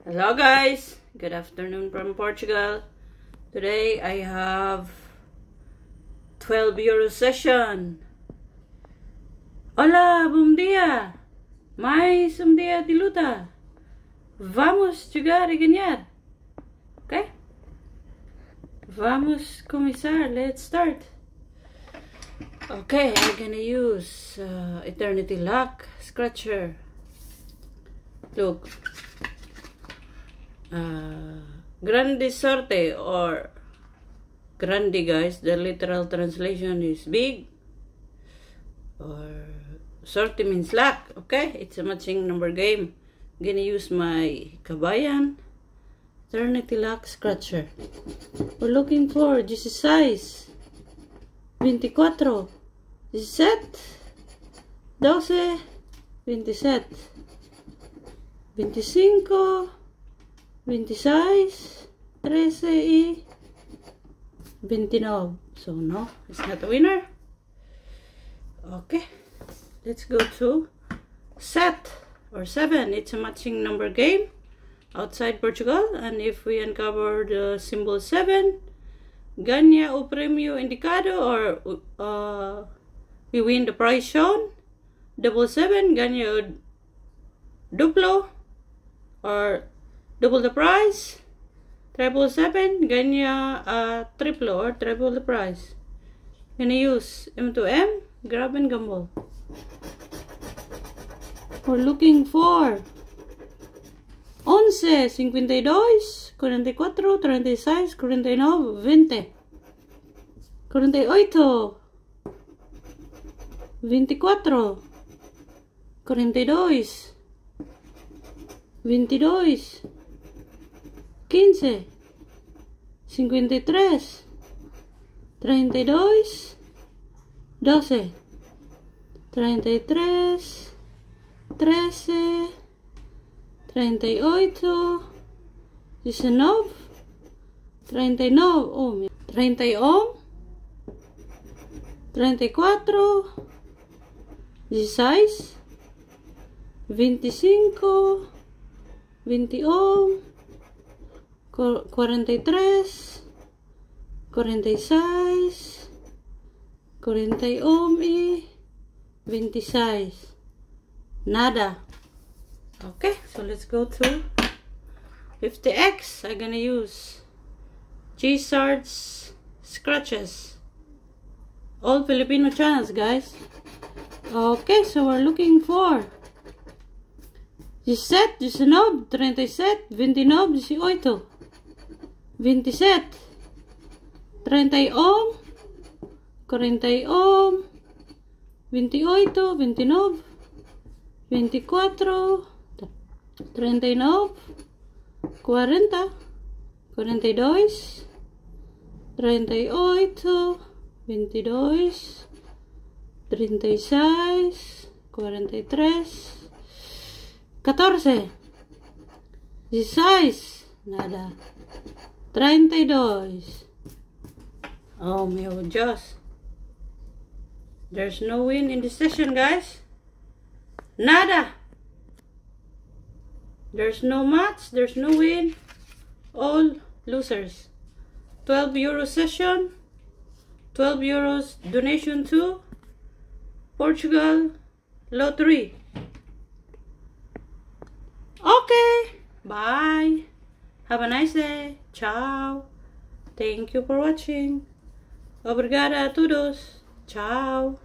Hello guys, good afternoon from Portugal. Today I have 12 euro session. Hola, bom dia. Mais dia de luta. Vamos jogar e ganhar. Ok? Vamos começar. Let's start. Okay, I'm gonna use Eternity Luck Scratcher. Look. Grande sorte or grande, guys. The literal translation is big, or sorte means luck. Okay, it's a matching number game. I'm gonna use my Kabayan Eternity Luck Scratcher. We're looking for 16, 24, 17, 12, 27, 25, 26, 13 y 29. So no, it's not a winner. Okay, let's go to set or 7. It's a matching number game outside Portugal, and if we uncover the symbol 7, gana o prêmio indicado, or we win the prize shown. Double 7, gana o duplo, or double the prize. Triple 7, gana triplo or triple the prize. Gonna use M2M, grab and gamble. We're looking for 11, 52, 44, 36, 49, 20, 48, 24, 42, 22, 15, 53, 32, 12, 33, 13, 38, 19, 39, oh, 31, 34, 16, 25, 21, 43, 46, 41 y 26. Nada. Okay, so let's go to 50x. I'm gonna use G-Sards Scratches. All Filipino channels, guys. Okay, so we're looking for 17, 19, 37, 29, 18, 27, 31, 41, 28, 29, 24, 39, 40, 42, 38, 22, 36, 43, 14, 16, nada, 32. Oh meu Deus. There's no win in this session, guys. Nada. There's no match, there's no win. All losers. 12 euro session. 12 euros donation to Portugal Lottery. Okay. Bye. Have a nice day. Ciao. Thank you for watching. Obrigada a todos. Ciao.